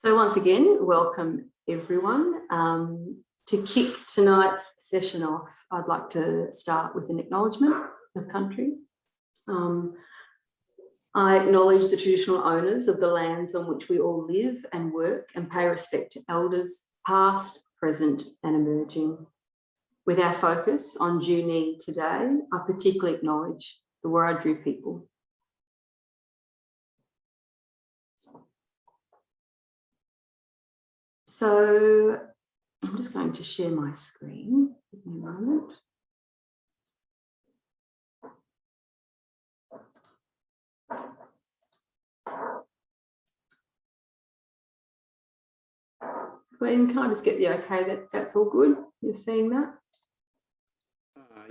So once again, welcome everyone. To kick tonight's session off, I'd like to start with an acknowledgement of country. I acknowledge the traditional owners of the lands on which we all live and work and pay respect to elders past, present and emerging. With our focus on Junee today, I particularly acknowledge the Wiradjuri people. So I'm just going to share my screen. Give me a moment. Glenn, can I just get the okay that that's all good? You're seeing that?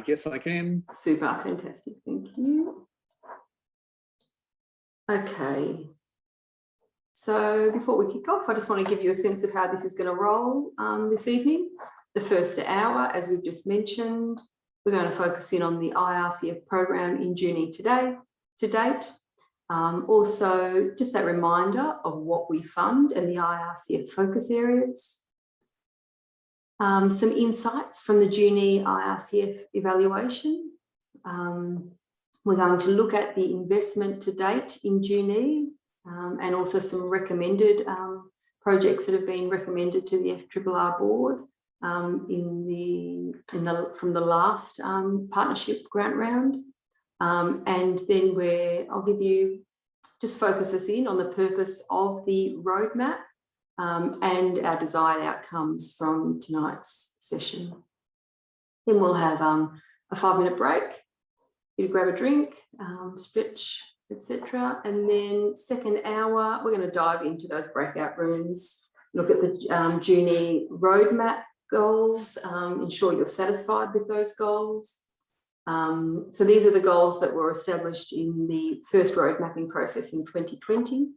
Yes, I can. Super, fantastic, thank you. Okay. So before we kick off, I just want to give you a sense of how this is going to roll this evening. The first hour, as we've just mentioned, we're going to focus in on the IRCF program in Junee to date. Also, just that reminder of what we fund and the IRCF focus areas. Some insights from the Junee IRCF evaluation. We're going to look at the investment to date in Junee. And also some recommended projects that have been recommended to the FRRR board from the last partnership grant round. And then I'll give you, just focus us in on the purpose of the roadmap and our desired outcomes from tonight's session. Then we'll have a 5-minute break, you to grab a drink, stretch, etc. And then second hour, we're going to dive into those breakout rooms, look at the Junee Roadmap goals, ensure you're satisfied with those goals. So these are the goals that were established in the first road mapping process in 2020.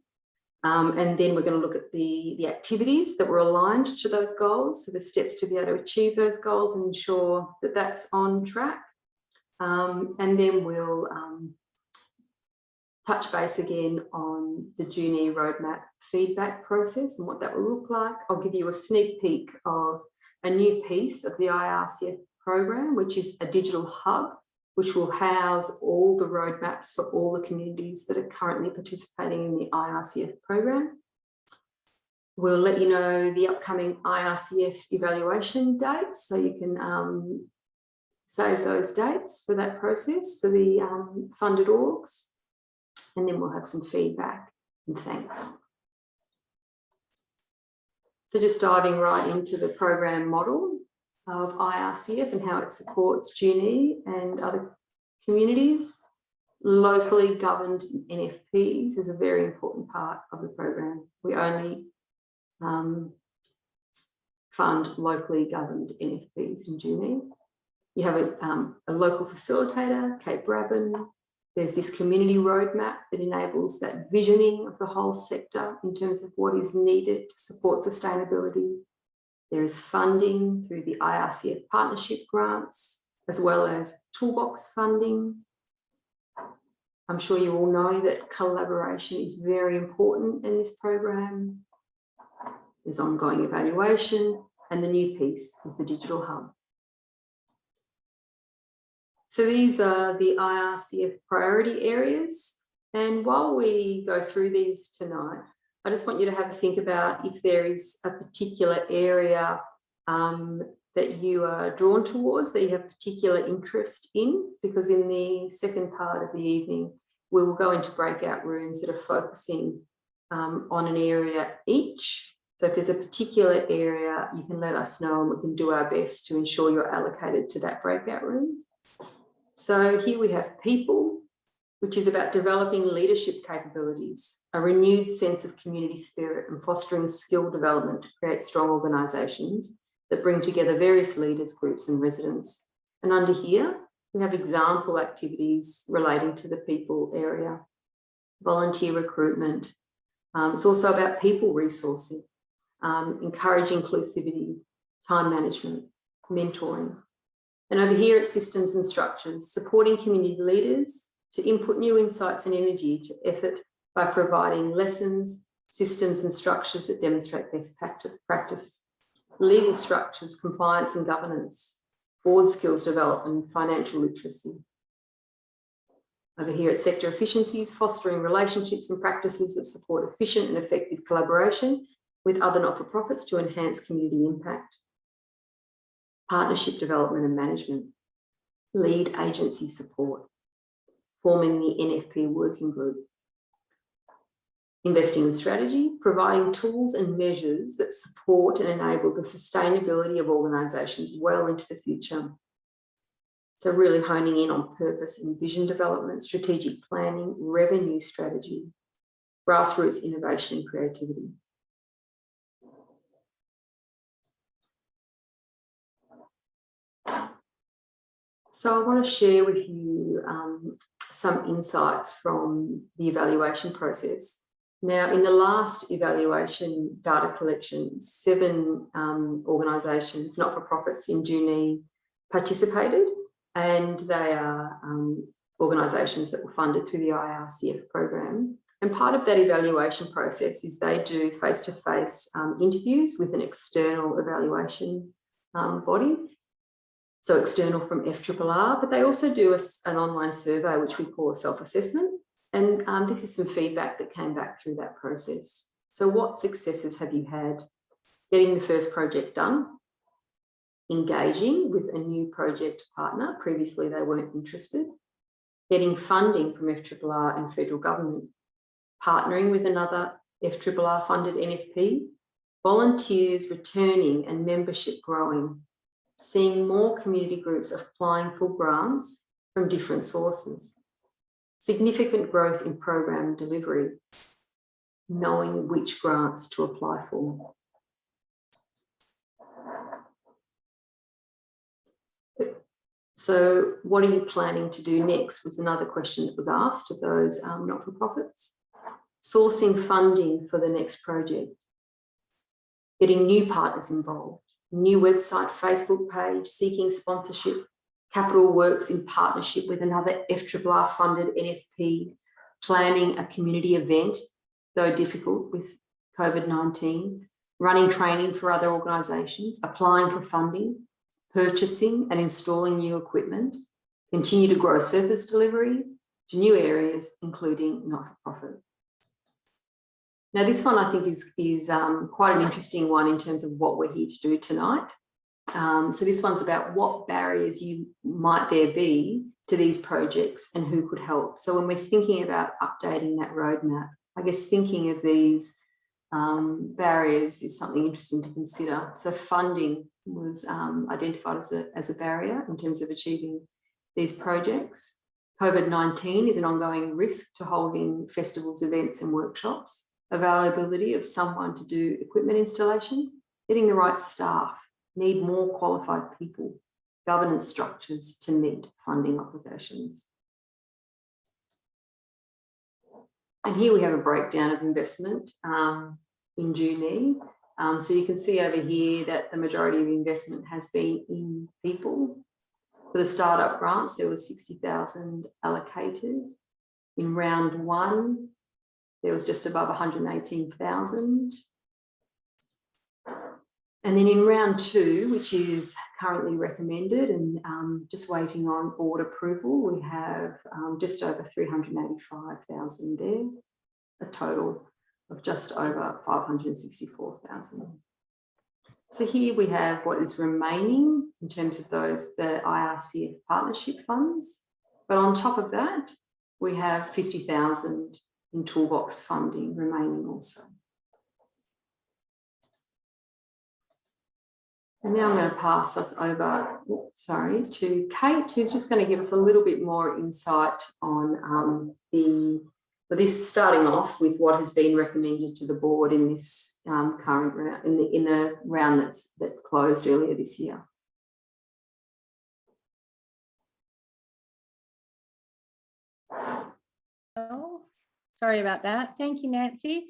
And then we're going to look at the activities that were aligned to those goals, so the steps to be able to achieve those goals and ensure that that's on track. And then we'll touch base again on the Junee Roadmap feedback process and what that will look like. I'll give you a sneak peek of a new piece of the IRCF program, which is a digital hub, which will house all the roadmaps for all the communities that are currently participating in the IRCF program. We'll let you know the upcoming IRCF evaluation dates, so you can save those dates for that process for the funded orgs. And then we'll have some feedback and thanks. So just diving right into the program model of IRCF and how it supports Junee and other communities. Locally governed NFPs is a very important part of the program. We only fund locally governed NFPs in Junee. You have a local facilitator, Kate Brabin. There's this community roadmap that enables that visioning of the whole sector in terms of what is needed to support sustainability. There is funding through the IRCF partnership grants, as well as toolbox funding. I'm sure you all know that collaboration is very important in this program. There's ongoing evaluation, and the new piece is the digital hub. So these are the IRCF priority areas. And while we go through these tonight, I just want you to have a think about if there is a particular area that you are drawn towards, that you have particular interest in, because in the second part of the evening, we will go into breakout rooms that are focusing on an area each. So if there's a particular area, you can let us know and we can do our best to ensure you're allocated to that breakout room. So here we have people, which is about developing leadership capabilities, a renewed sense of community spirit and fostering skill development to create strong organisations that bring together various leaders, groups and residents. And under here, we have example activities relating to the people area, volunteer recruitment. It's also about people resourcing, encourage inclusivity, time management, mentoring. And over here at systems and structures, supporting community leaders to input new insights and energy to effort by providing lessons, systems and structures that demonstrate best practice, legal structures, compliance and governance, board skills development, financial literacy. Over here at sector efficiencies, fostering relationships and practices that support efficient and effective collaboration with other not-for-profits to enhance community impact. Partnership development and management, lead agency support, forming the NFP working group. Investing in strategy, providing tools and measures that support and enable the sustainability of organisations well into the future. So really honing in on purpose and vision development, strategic planning, revenue strategy, grassroots innovation and creativity. So I want to share with you some insights from the evaluation process. Now, in the last evaluation data collection, 7 organisations, not-for-profits in Junee, participated, and they are organisations that were funded through the IRCF program. And part of that evaluation process is they do face-to-face interviews with an external evaluation body, so external from FRRR, but they also do an online survey, which we call a self-assessment. And this is some feedback that came back through that process. So what successes have you had? Getting the first project done, engaging with a new project partner, previously they weren't interested, getting funding from FRRR and federal government, partnering with another FRRR funded NFP, volunteers returning and membership growing, seeing more community groups applying for grants from different sources, significant growth in program delivery, knowing which grants to apply for. So what are you planning to do next was another question that was asked of those not-for-profits. Sourcing funding for the next project, getting new partners involved, new website, Facebook page, seeking sponsorship, capital works in partnership with another FRRR funded NFP, planning a community event, though difficult with COVID-19, running training for other organisations, applying for funding, purchasing and installing new equipment, continue to grow service delivery to new areas, including not-for-profit. Now, this one I think is quite an interesting one in terms of what we're here to do tonight. So this one's about what barriers might there be to these projects and who could help. So when we're thinking about updating that roadmap, I guess thinking of these barriers is something interesting to consider. So funding was identified as a barrier in terms of achieving these projects. COVID-19 is an ongoing risk to holding festivals, events and workshops. Availability of someone to do equipment installation, getting the right staff, need more qualified people, governance structures to meet funding obligations. And here we have a breakdown of investment in Junee. So you can see over here that the majority of investment has been in people. For the startup grants, there was 60,000 allocated. In round 1, there was just above 118,000. And then in round 2, which is currently recommended and just waiting on board approval, we have just over 385,000 there, a total of just over 564,000. So here we have what is remaining in terms of the IRCF partnership funds. But on top of that, we have 50,000 in toolbox funding remaining also. And now I'm going to pass us over, to Kate, who's just going to give us a little bit more insight on this, starting off with what has been recommended to the board in this current round, in the round that closed earlier this year. Oh, sorry about that. Thank you, Nancy.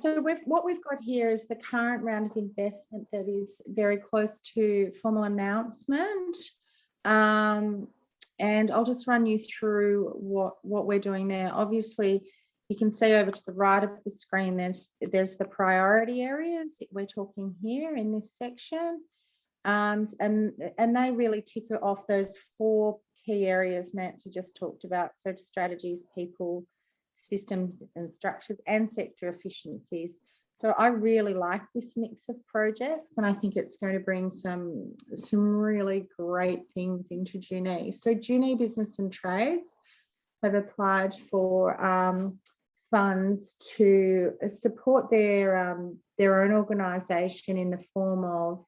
So what we've got here is the current round of investment that is very close to formal announcement. And I'll just run you through what we're doing there. Obviously, You can see over to the right of the screen, there's the priority areas we're talking here in this section. And they really tick off those 4 key areas Nancy just talked about. So strategies, people, systems and structures, and sector efficiencies. So I really like this mix of projects, and I think it's going to bring some really great things into Junee. So Junee Business and Trades have applied for funds to support their own organisation in the form of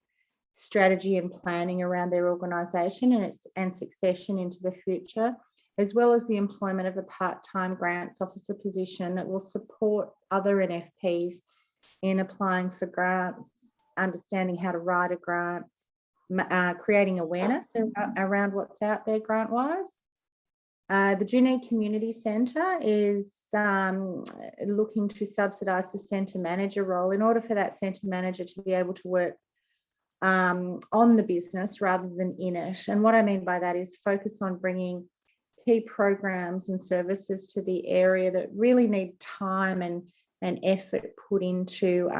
strategy and planning around their organisation and succession into the future, as well as the employment of a part-time grants officer position that will support other NFPs in applying for grants, understanding how to write a grant, creating awareness around what's out there grant-wise. The Junee Community Centre is looking to subsidise the centre manager role in order for that centre manager to be able to work on the business rather than in it. And what I mean by that is focus on bringing key programs and services to the area that really need time and effort put into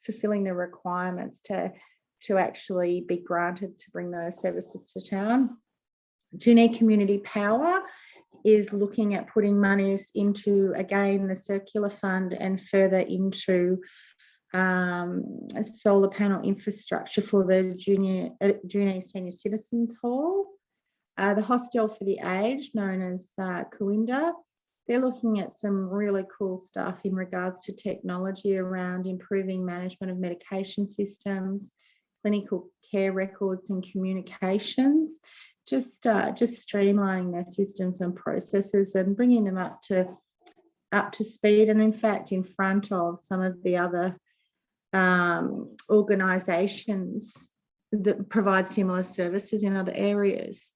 fulfilling the requirements to actually be granted to bring those services to town. Junee Community Power is looking at putting monies into, again, the circular fund and further into solar panel infrastructure for the Junee Senior Citizens Hall. The Hostel for the Aged, known as Coinda, they're looking at some really cool stuff in regards to technology around improving management of medication systems, clinical care records and communications, just streamlining their systems and processes and bringing them up to speed, and in fact in front of some of the other organisations that provide similar services in other areas.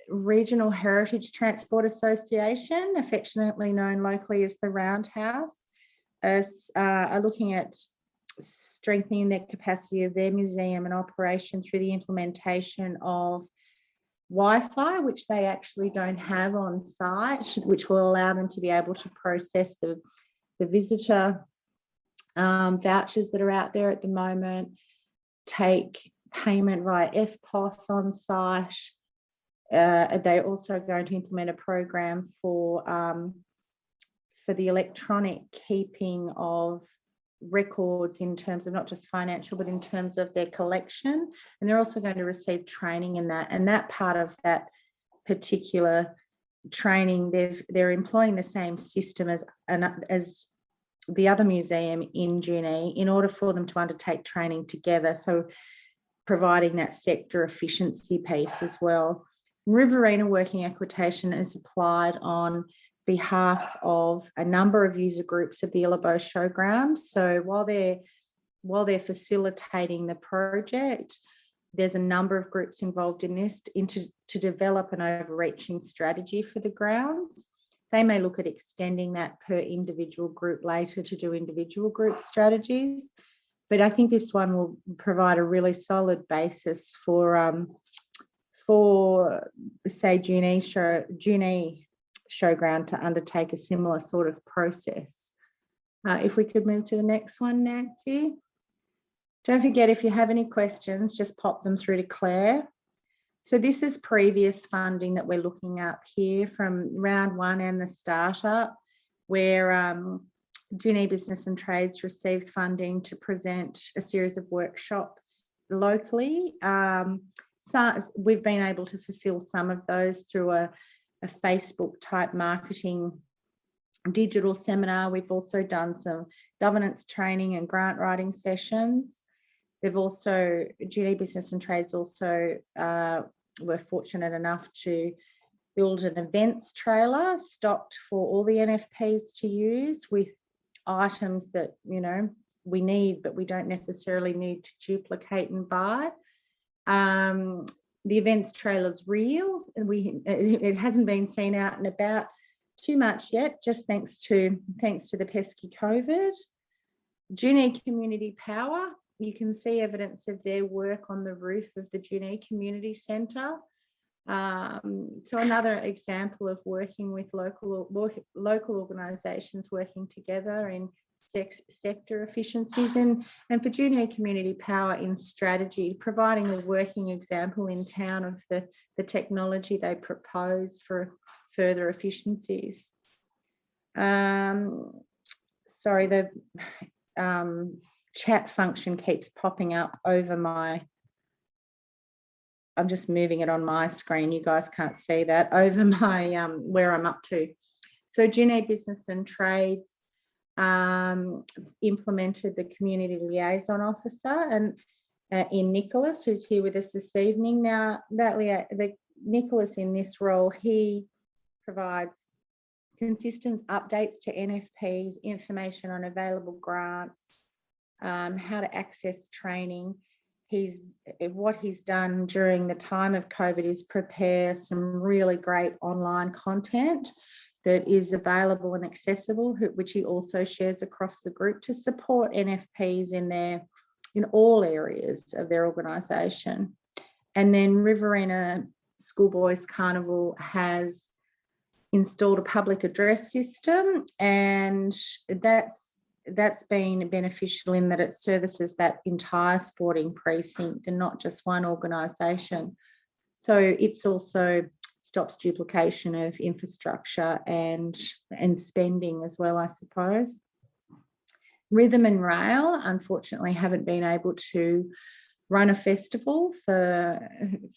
Regional Heritage Transport Association, affectionately known locally as the Roundhouse, are looking at strengthening the capacity of their museum and operation through the implementation of Wi-Fi, which they actually don't have on site, which will allow them to be able to process the visitor vouchers that are out there at the moment, take payment via FPOS on site. They're also going to implement a program for the electronic keeping of records in terms of not just financial, but in terms of their collection. And they're also going to receive training in that. And that part of that particular training, they're employing the same system as the other museum in Junee in order for them to undertake training together. So providing that sector efficiency piece as well. Riverina Working Equitation is applied on behalf of a number of user groups of the Illabo Showground. So while they're facilitating the project, there's a number of groups involved in this to develop an overreaching strategy for the grounds. They may look at extending that per individual group later to do individual group strategies. But I think this one will provide a really solid basis for say, Junee Showground to undertake a similar sort of process. If we could move to the next one, Nancy. Don't forget, if you have any questions, just pop them through to Claire. So this is previous funding that we're looking at here from round 1 and the startup, where Junee Business and Trades received funding to present a series of workshops locally. So we've been able to fulfill some of those through a Facebook type marketing digital seminar. We've also done some governance training and grant writing sessions. They've also, Junee Business and Trades also were fortunate enough to build an events trailer stocked for all the NFPs to use with items that, you know, we need, but we don't necessarily need to duplicate and buy. The events trailer's real, and it hasn't been seen out and about too much yet, just thanks to the pesky COVID. Junee Community Power, you can see evidence of their work on the roof of the Junee Community Centre. So another example of working with local organisations working together in sector efficiencies, and for Junee Community Power in strategy, providing a working example in town of the technology they propose for further efficiencies. Sorry, the chat function keeps popping up over my, I'm just moving it on my screen, you guys can't see that, over my where I'm up to. So Junee Business and Trades implemented the Community Liaison Officer and in Nicholas, who's here with us this evening. Now, Nicholas in this role, he provides consistent updates to NFPs, information on available grants, how to access training. What he's done during the time of COVID is prepare some really great online content that is available and accessible, which he also shares across the group to support NFPs in all areas of their organisation. And then Riverina Schoolboys Carnival has installed a public address system, and that's been beneficial in that it services that entire sporting precinct and not just one organisation. So it's also stops duplication of infrastructure and spending as well, I suppose. Rhythm and Rail, unfortunately, haven't been able to run a festival for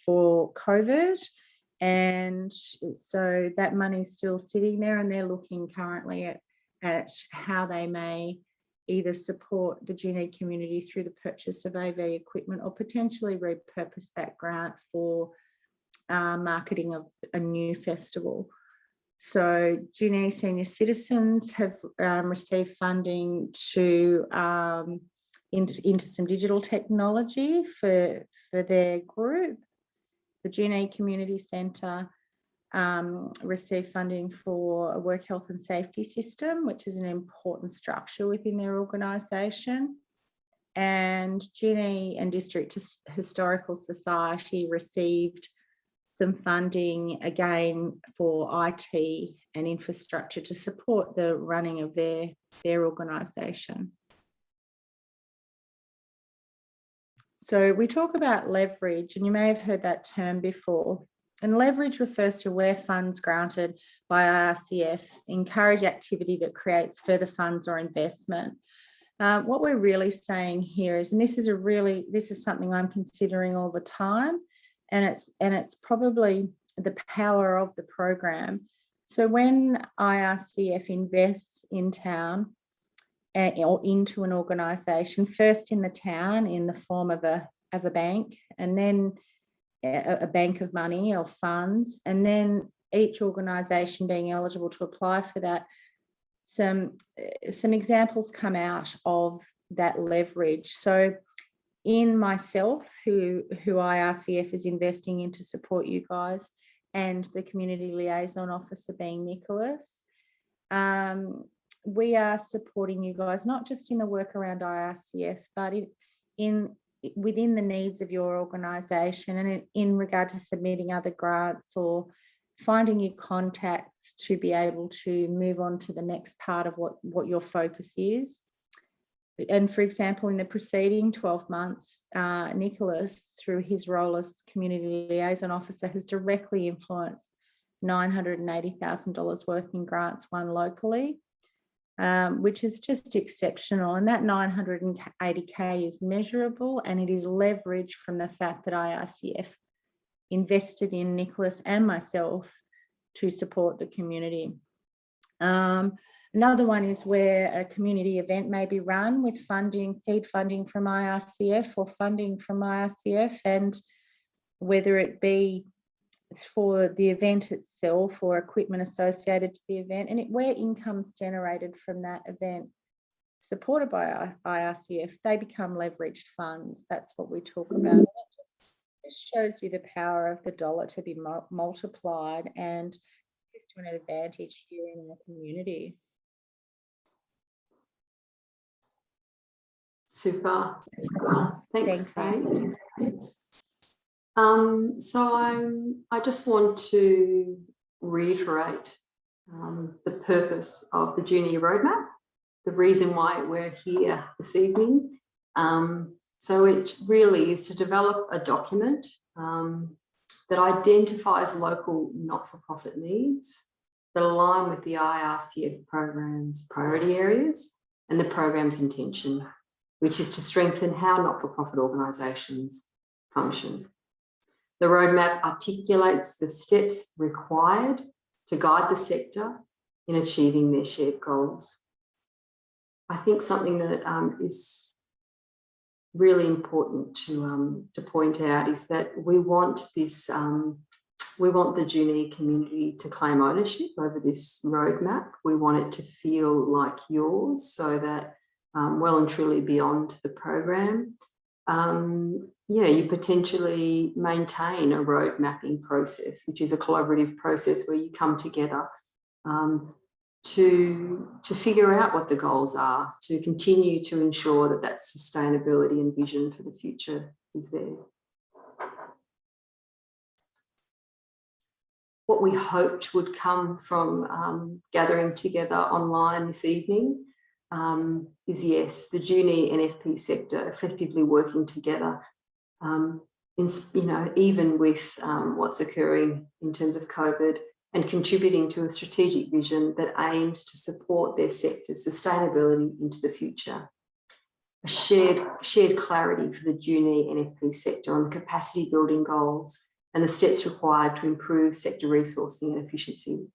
COVID, and so that money's still sitting there, and they're looking currently at how they may either support the Junee community through the purchase of AV equipment or potentially repurpose that grant for marketing of a new festival. So Junee senior citizens have received funding to into some digital technology for their group. The Junee Community Centre received funding for a work health and safety system, which is an important structure within their organisation. And Junee and District Historical Society received some funding again for IT and infrastructure to support the running of their organisation. So we talk about leverage, and you may have heard that term before. And leverage refers to where funds granted by IRCF encourage activity that creates further funds or investment. What we're really saying here is, and this is something I'm considering all the time, and it's probably the power of the program. So when IRCF invests in town or into an organisation, first in the town in the form of a bank, and then a bank of money or funds, and then each organisation being eligible to apply for that, some examples come out of that leverage. So in myself, who IRCF is investing in to support you guys, and the Community Liaison Officer being Nicholas, we are supporting you guys, not just in the work around IRCF, but within the needs of your organisation, and in regard to submitting other grants or finding your contacts to be able to move on to the next part of what your focus is. And for example, in the preceding 12 months, Nicholas, through his role as Community Liaison Officer, has directly influenced $980,000 worth in grants won locally, which is just exceptional. And that 980K is measurable, and it is leveraged from the fact that IRCF invested in Nicholas and myself to support the community. Another one is where a community event may be run with seed funding from IRCF or funding from IRCF, and whether it be for the event itself or equipment associated to the event, and where income's generated from that event supported by IRCF, they become leveraged funds. That's what we talk about. It just shows you the power of the dollar to be multiplied, and just to an advantage here in the community. Super. Thanks, Kate. I just want to reiterate the purpose of the Junee Roadmap, the reason why we're here this evening. So it really is to develop a document that identifies local not-for-profit needs that align with the IRCF program's priority areas and the program's intention, which is to strengthen how not-for-profit organisations function. The roadmap articulates the steps required to guide the sector in achieving their shared goals. I think something that is really important to point out is that we want this, we want the Junee community to claim ownership over this roadmap. We want it to feel like yours, so that well and truly beyond the program, you potentially maintain a road mapping process, which is a collaborative process where you come together to figure out what the goals are, to continue to ensure that that sustainability and vision for the future is there. What we hoped would come from gathering together online this evening is, yes, the Junee NFP sector effectively working together, even with what's occurring in terms of COVID, and contributing to a strategic vision that aims to support their sector's sustainability into the future. A shared clarity for the Junee NFP sector on the capacity building goals and the steps required to improve sector resourcing and efficiency.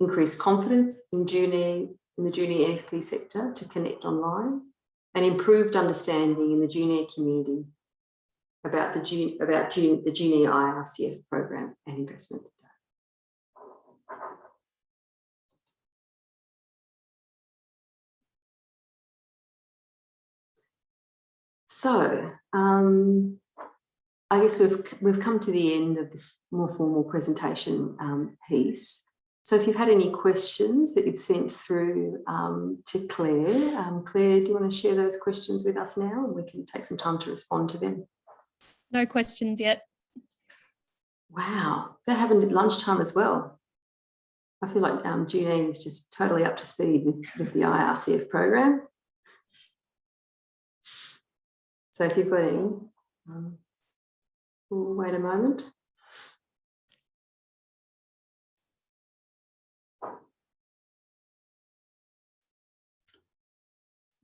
Increase confidence in the Junee NFP sector to connect online, and improved understanding in the Junee community about the Junee IRCF program and investment. So I guess we've come to the end of this more formal presentation piece. So if you've had any questions that you've sent through to Claire, Claire, do you want to share those questions with us now, and we can take some time to respond to them? No questions yet. Wow, that happened at lunchtime as well. I feel like Junee is just totally up to speed with the IRCF program. So if you've got any, we'll wait a moment.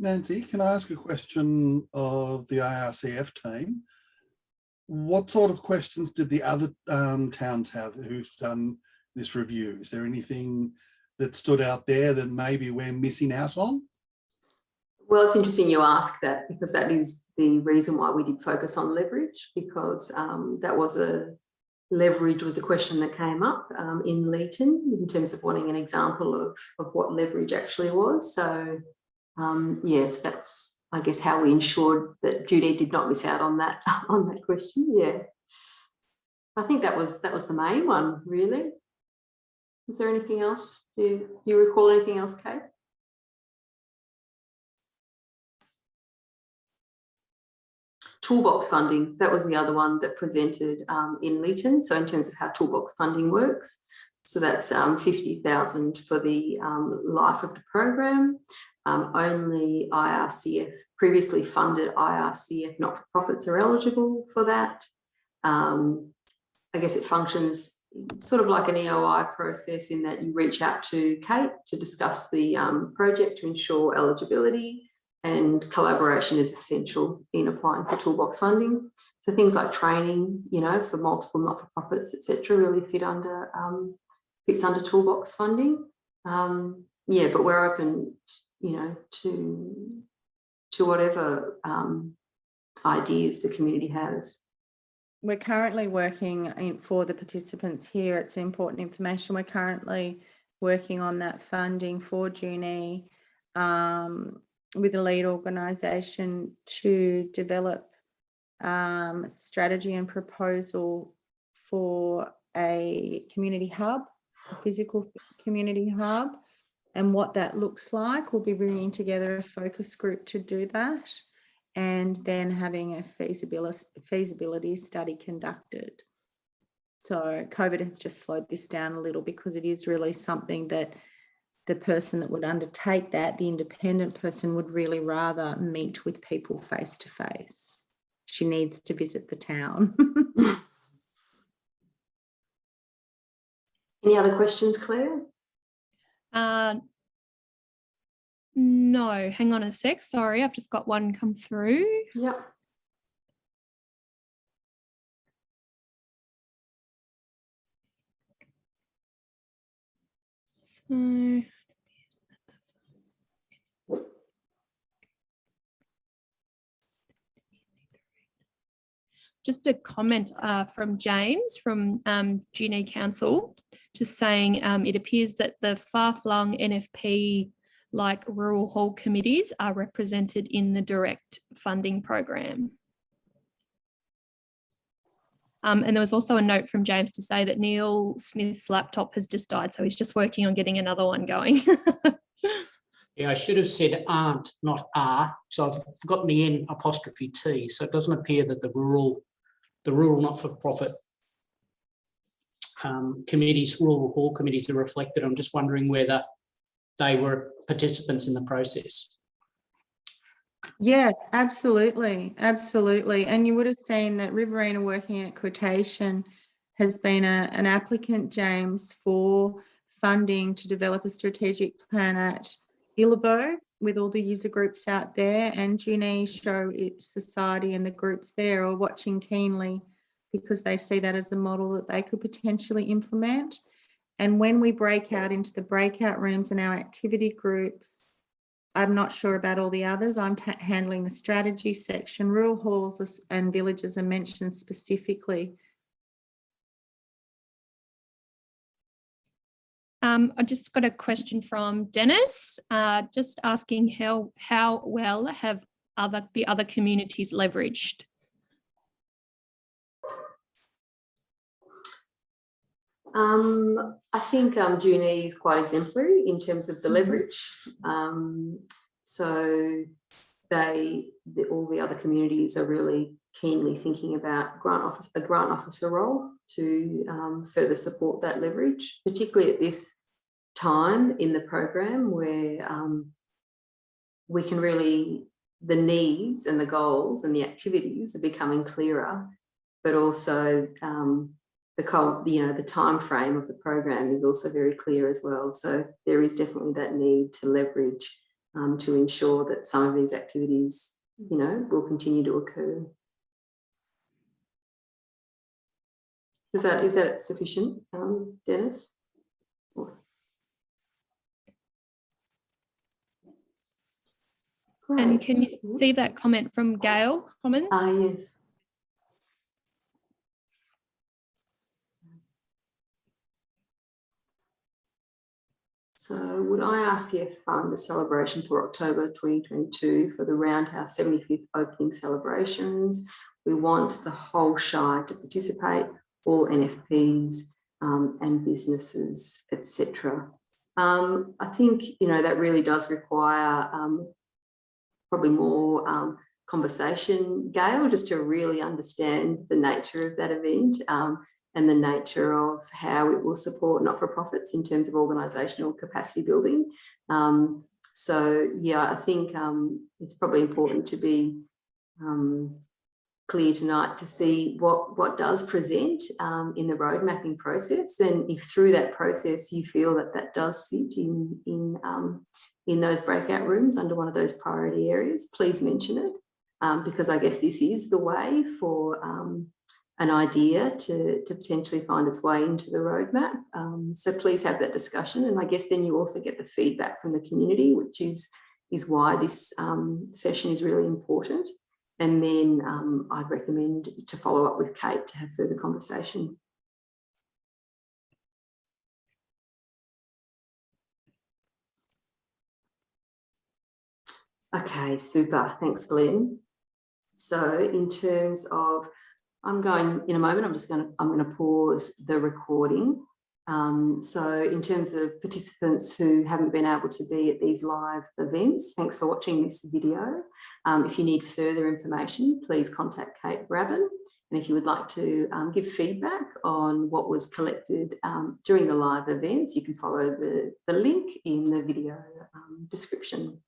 Nancy, can I ask a question of the IRCF team? What sort of questions did the other towns have who've done this review? Is there anything that stood out there that maybe we're missing out on? Well, it's interesting you ask that, because that is the reason why we did focus on leverage, because leverage was a question that came up in Leeton in terms of wanting an example of what leverage actually was. So yes, that's, I guess, how we ensured that Junee did not miss out on that question. Yeah, I think that was the main one, really. Is there anything else? Do you recall anything else, Kate? Toolbox funding, that was the other one that presented in Leeton. So in terms of how toolbox funding works, so that's 50,000 for the life of the program. Only IRCF, previously funded IRCF not-for-profits are eligible for that. I guess it functions sort of like an EOI process in that you reach out to Kate to discuss the project to ensure eligibility, and collaboration is essential in applying for toolbox funding. So things like training, for multiple not-for-profits, etc., really fits under toolbox funding. Yeah, but we're open, to whatever ideas the community has. We're currently working for the participants here. It's important information. We're currently working on that funding for Junee with a lead organisation to develop strategy and proposal for a community hub, a physical community hub, and what that looks like. We'll be bringing together a focus group to do that. and then having a feasibility study conducted. So COVID has just slowed this down a little because it is really something that the person that would undertake that, the independent person, would really rather meet with people face to face. She needs to visit the town. Any other questions, Claire? No, hang on a sec. Sorry, I've just got one come through. Yep. So, just a comment from James from Junee Council, just saying it appears that the far-flung NFP like rural hall committees are represented in the direct funding program. And there was also a note from James to say that Neil Smith's laptop has just died, so he's just working on getting another one going. Yeah, I should have said aren't, not are. So I've forgotten the N apostrophe T. So it doesn't appear that the rural not-for-profit committees, rural hall committees, are reflected. I'm just wondering whether they were participants in the process. Yeah, absolutely. Absolutely. And you would have seen that Riverina Working at Quotation has been an applicant, James, for funding to develop a strategic plan at Illabo with all the user groups out there, and Junee Show Society and the groups there are watching keenly because they see that as a model that they could potentially implement. And when we break out into the breakout rooms and our activity groups, I'm not sure about all the others. I'm handling the strategy section. Rural halls and villages are mentioned specifically. I just got a question from Dennis, just asking how well have the other communities leveraged? I think Junee is quite exemplary in terms of the leverage. So all the other communities are really keenly thinking about a grant officer role to further support that leverage, particularly at this time in the program where we can really, the needs and the goals and the activities are becoming clearer, but also the time frame of the program is also very clear as well. So there is definitely that need to leverage to ensure that some of these activities, will continue to occur. Is that sufficient, Dennis? Awesome. Great. And can you see that comment from Gail Commons? Yes. So would IRCF fund a celebration for October 2022 for the Roundhouse 75th opening celebrations? We want the whole Shire to participate, all NFPs and businesses, etc. I think, that really does require probably more conversation, Gail, just to really understand the nature of that event and the nature of how it will support not-for-profits in terms of organisational capacity building. So, yeah, I think it's probably important to be clear tonight to see what does present in the road mapping process, and if through that process you feel that does sit in those breakout rooms under one of those priority areas, please mention it, because I guess this is the way for an idea to potentially find its way into the roadmap. So please have that discussion, and I guess then you also get the feedback from the community, which is why this session is really important. And then I'd recommend to follow up with Kate to have further conversation. Okay, super. Thanks, Glenn. So in terms of, I'm going in a moment, I'm going to pause the recording So in terms of participants who haven't been able to be at these live events, thanks for watching this video. If you need further information, please contact Kate Brabin. And if you would like to give feedback on what was collected during the live events, you can follow the link in the video description.